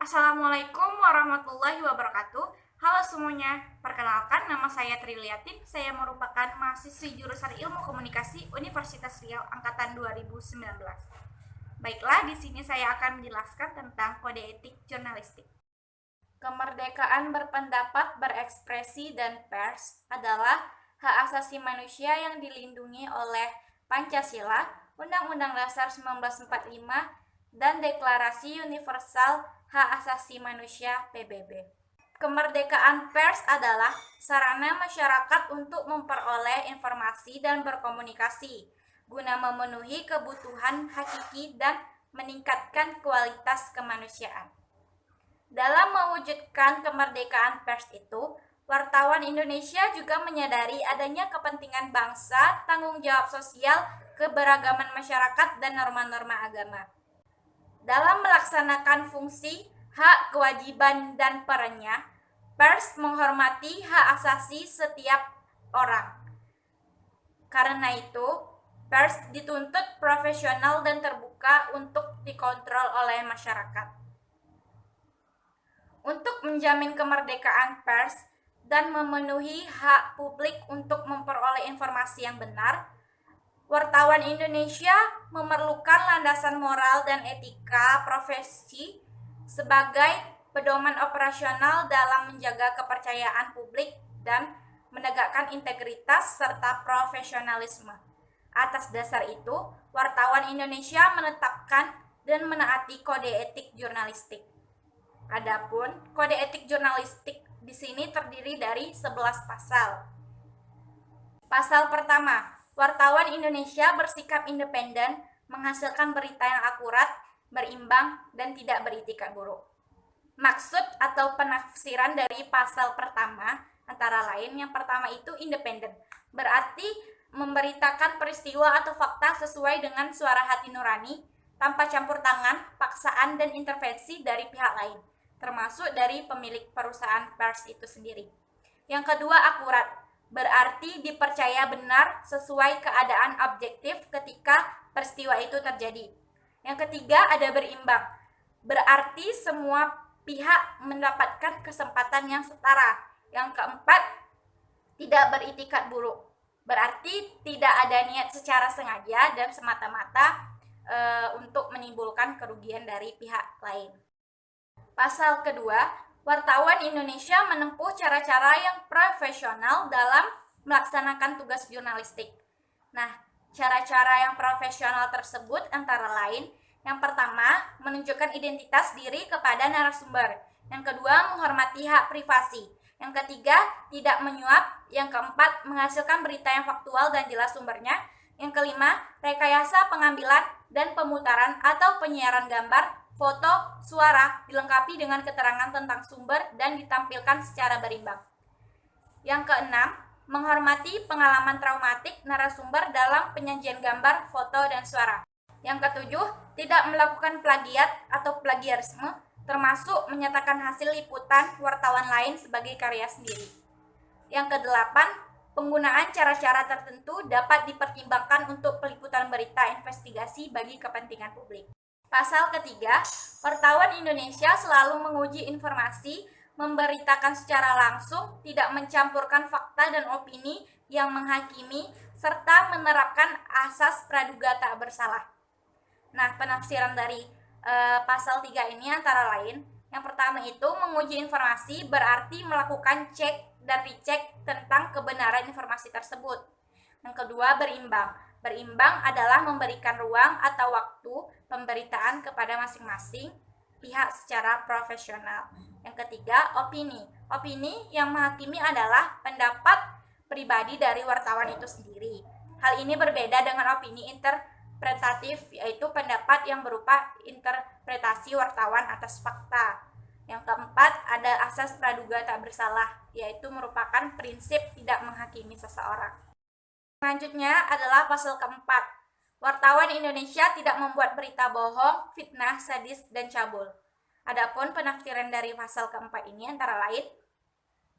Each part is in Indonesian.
Assalamualaikum warahmatullahi wabarakatuh. Halo semuanya, perkenalkan nama saya Triliatin. Saya merupakan mahasiswi jurusan Ilmu Komunikasi Universitas Riau angkatan 2019. Baiklah, di sini saya akan menjelaskan tentang kode etik jurnalistik. Kemerdekaan berpendapat, berekspresi, dan pers adalah hak asasi manusia yang dilindungi oleh Pancasila, Undang-Undang Dasar 1945, dan Deklarasi Universal Hak Asasi Manusia PBB. Kemerdekaan pers adalah sarana masyarakat untuk memperoleh informasi dan berkomunikasi guna memenuhi kebutuhan hakiki dan meningkatkan kualitas kemanusiaan. Dalam mewujudkan kemerdekaan pers itu, wartawan Indonesia juga menyadari adanya kepentingan bangsa, tanggung jawab sosial, keberagaman masyarakat, dan norma-norma agama. Dalam melaksanakan fungsi, hak, kewajiban, dan perannya, pers menghormati hak asasi setiap orang. Karena itu, pers dituntut profesional dan terbuka untuk dikontrol oleh masyarakat. Untuk menjamin kemerdekaan pers dan memenuhi hak publik untuk memperoleh informasi yang benar, wartawan Indonesia memerlukan landasan moral dan etika profesi sebagai pedoman operasional dalam menjaga kepercayaan publik dan menegakkan integritas serta profesionalisme. Atas dasar itu, wartawan Indonesia menetapkan dan menaati kode etik jurnalistik. Adapun kode etik jurnalistik di sini terdiri dari 11 pasal. Pasal pertama, wartawan Indonesia bersikap independen, menghasilkan berita yang akurat, berimbang, dan tidak beritikat buruk. Maksud atau penafsiran dari pasal pertama antara lain, yang pertama itu independen, berarti memberitakan peristiwa atau fakta sesuai dengan suara hati nurani, tanpa campur tangan, paksaan, dan intervensi dari pihak lain, termasuk dari pemilik perusahaan pers itu sendiri. Yang kedua, akurat, berarti dipercaya benar sesuai keadaan objektif ketika peristiwa itu terjadi. Yang ketiga, ada berimbang, berarti semua pihak mendapatkan kesempatan yang setara. Yang keempat, tidak beritikat buruk, berarti tidak ada niat secara sengaja dan semata-mata untuk menimbulkan kerugian dari pihak lain. Pasal kedua, wartawan Indonesia menempuh cara-cara yang profesional dalam melaksanakan tugas jurnalistik. Nah, cara-cara yang profesional tersebut antara lain, yang pertama, menunjukkan identitas diri kepada narasumber. Yang kedua, menghormati hak privasi. Yang ketiga, tidak menyuap. Yang keempat, menghasilkan berita yang faktual dan jelas sumbernya. Yang kelima, rekayasa pengambilan dan pemutaran atau penyiaran gambar, foto, suara dilengkapi dengan keterangan tentang sumber dan ditampilkan secara berimbang. Yang keenam, menghormati pengalaman traumatik narasumber dalam penyajian gambar, foto, dan suara. Yang ketujuh, tidak melakukan plagiat atau plagiarisme, termasuk menyatakan hasil liputan wartawan lain sebagai karya sendiri. Yang kedelapan, penggunaan cara-cara tertentu dapat dipertimbangkan untuk peliputan berita investigasi bagi kepentingan publik. Pasal ketiga, wartawan Indonesia selalu menguji informasi, memberitakan secara langsung, tidak mencampurkan fakta dan opini yang menghakimi, serta menerapkan asas praduga tak bersalah. Nah, penafsiran dari pasal 3 ini antara lain, yang pertama itu menguji informasi berarti melakukan cek dan recheck tentang kebenaran informasi tersebut. Yang kedua, berimbang. Berimbang adalah memberikan ruang atau waktu pemberitaan kepada masing-masing pihak secara profesional. Yang ketiga, opini. Opini yang menghakimi adalah pendapat pribadi dari wartawan itu sendiri. Hal ini berbeda dengan opini interpretatif, yaitu pendapat yang berupa interpretasi wartawan atas fakta. Yang keempat, ada asas praduga tak bersalah, yaitu merupakan prinsip tidak menghakimi seseorang. Selanjutnya adalah pasal keempat. Wartawan Indonesia tidak membuat berita bohong, fitnah, sadis, dan cabul. Adapun penafsiran dari pasal keempat ini antara lain,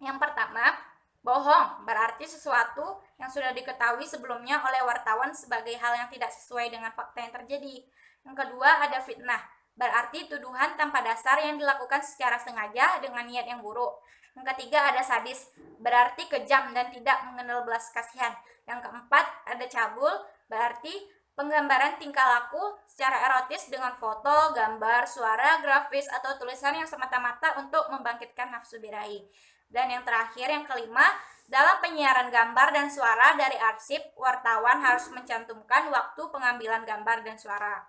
yang pertama, bohong berarti sesuatu yang sudah diketahui sebelumnya oleh wartawan sebagai hal yang tidak sesuai dengan fakta yang terjadi. Yang kedua, ada fitnah, berarti tuduhan tanpa dasar yang dilakukan secara sengaja dengan niat yang buruk. Yang ketiga ada sadis, berarti kejam dan tidak mengenal belas kasihan. Yang keempat ada cabul, berarti penggambaran tingkah laku secara erotis dengan foto, gambar, suara, grafis, atau tulisan yang semata-mata untuk membangkitkan nafsu birahi. Dan yang terakhir, yang kelima, dalam penyiaran gambar dan suara dari arsip, wartawan harus mencantumkan waktu pengambilan gambar dan suara.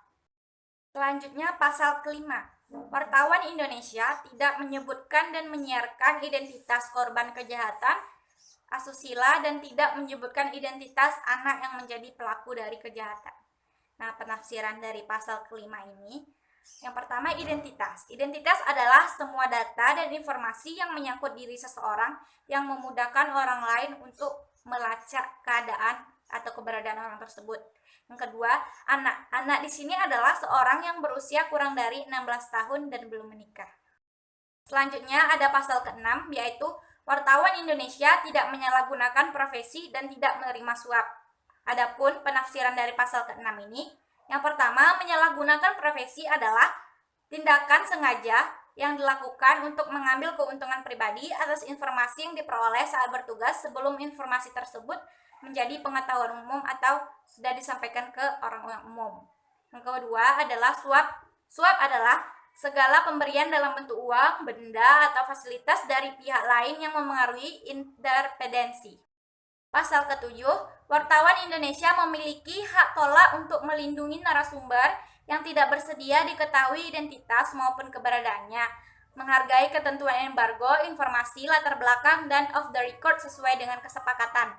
Selanjutnya pasal kelima, wartawan Indonesia tidak menyebutkan dan menyiarkan identitas korban kejahatan asusila dan tidak menyebutkan identitas anak yang menjadi pelaku dari kejahatan. Nah, penafsiran dari pasal kelima ini, yang pertama identitas. Identitas adalah semua data dan informasi yang menyangkut diri seseorang yang memudahkan orang lain untuk melacak keadaan atau keberadaan orang tersebut. Yang kedua, anak. Anak di sini adalah seorang yang berusia kurang dari 16 tahun dan belum menikah. Selanjutnya ada pasal ke-6, yaitu wartawan Indonesia tidak menyalahgunakan profesi dan tidak menerima suap. Adapun penafsiran dari pasal ke-6 ini, yang pertama, menyalahgunakan profesi adalah tindakan sengaja yang dilakukan untuk mengambil keuntungan pribadi atas informasi yang diperoleh saat bertugas sebelum informasi tersebut menjadi pengetahuan umum atau sudah disampaikan ke orang umum. Yang kedua adalah suap. Suap adalah segala pemberian dalam bentuk uang, benda, atau fasilitas dari pihak lain yang memengaruhi independensi. Pasal ke-7, wartawan Indonesia memiliki hak tolak untuk melindungi narasumber yang tidak bersedia diketahui identitas maupun keberadaannya, menghargai ketentuan embargo, informasi, latar belakang, dan off the record sesuai dengan kesepakatan.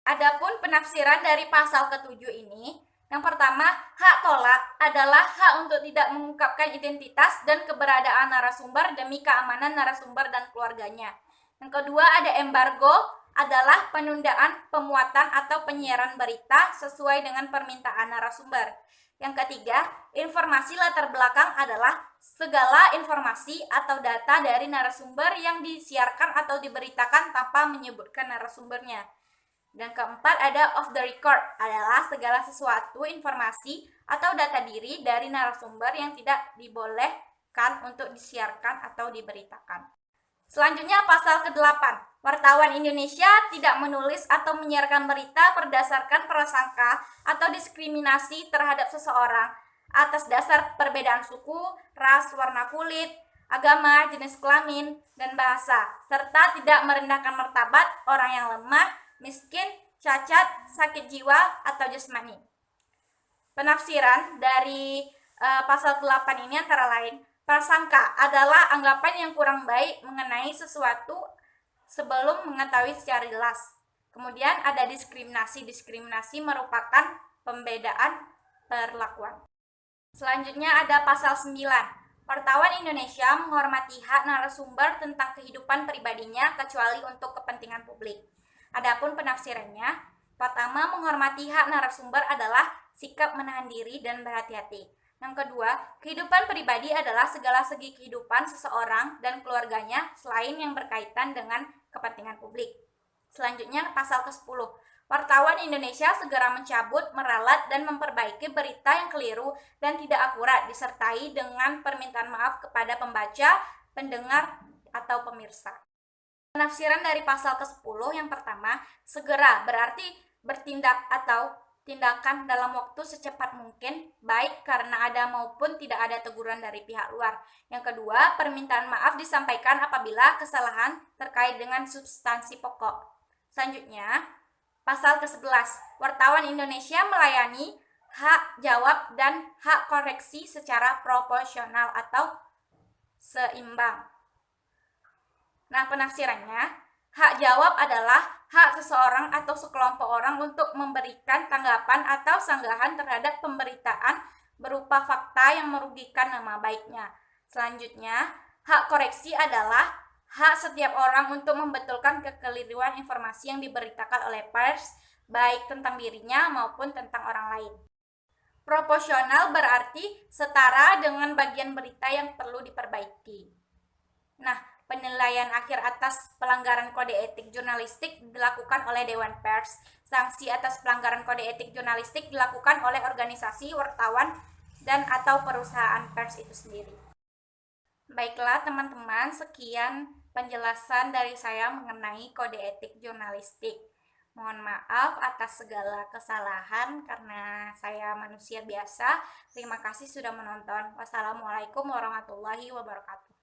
Adapun penafsiran dari pasal ke-7 ini, yang pertama, hak tolak adalah hak untuk tidak mengungkapkan identitas dan keberadaan narasumber demi keamanan narasumber dan keluarganya. Yang kedua, ada embargo, adalah penundaan pemuatan atau penyiaran berita sesuai dengan permintaan narasumber. Yang ketiga, informasi latar belakang adalah segala informasi atau data dari narasumber yang disiarkan atau diberitakan tanpa menyebutkan narasumbernya. Dan keempat ada off the record, adalah segala sesuatu informasi atau data diri dari narasumber yang tidak dibolehkan untuk disiarkan atau diberitakan. Selanjutnya pasal ke-8, wartawan Indonesia tidak menulis atau menyiarkan berita berdasarkan prasangka atau diskriminasi terhadap seseorang atas dasar perbedaan suku, ras, warna kulit, agama, jenis kelamin, dan bahasa, serta tidak merendahkan martabat orang yang lemah, miskin, cacat, sakit jiwa, atau jasmani. Penafsiran dari pasal ke-8 ini antara lain, prasangka adalah anggapan yang kurang baik mengenai sesuatu sebelum mengetahui secara jelas. Kemudian ada diskriminasi. Diskriminasi merupakan pembedaan perlakuan. Selanjutnya ada pasal 9. Wartawan Indonesia menghormati hak narasumber tentang kehidupan pribadinya kecuali untuk kepentingan publik. Adapun penafsirannya, pertama, menghormati hak narasumber adalah sikap menahan diri dan berhati-hati. Yang kedua, kehidupan pribadi adalah segala segi kehidupan seseorang dan keluarganya selain yang berkaitan dengan kepentingan publik. Selanjutnya, pasal ke-10. Wartawan Indonesia segera mencabut, meralat, dan memperbaiki berita yang keliru dan tidak akurat disertai dengan permintaan maaf kepada pembaca, pendengar, atau pemirsa. Penafsiran dari pasal ke-10 yang pertama, segera berarti bertindak atau tindakan dalam waktu secepat mungkin, baik karena ada maupun tidak ada teguran dari pihak luar. Yang kedua, permintaan maaf disampaikan apabila kesalahan terkait dengan substansi pokok. Selanjutnya, pasal ke-11, wartawan Indonesia melayani hak jawab dan hak koreksi secara proporsional atau seimbang. Nah, penafsirannya, hak jawab adalah hak seseorang atau sekelompok orang untuk memberikan tanggapan atau sanggahan terhadap pemberitaan berupa fakta yang merugikan nama baiknya. Selanjutnya, hak koreksi adalah hak setiap orang untuk membetulkan kekeliruan informasi yang diberitakan oleh pers, baik tentang dirinya maupun tentang orang lain. Proporsional berarti setara dengan bagian berita yang perlu diperbaiki. Nah, penilaian akhir atas pelanggaran kode etik jurnalistik dilakukan oleh Dewan Pers. Sanksi atas pelanggaran kode etik jurnalistik dilakukan oleh organisasi wartawan dan atau perusahaan pers itu sendiri. Baiklah teman-teman, sekian penjelasan dari saya mengenai kode etik jurnalistik. Mohon maaf atas segala kesalahan karena saya manusia biasa. Terima kasih sudah menonton. Wassalamualaikum warahmatullahi wabarakatuh.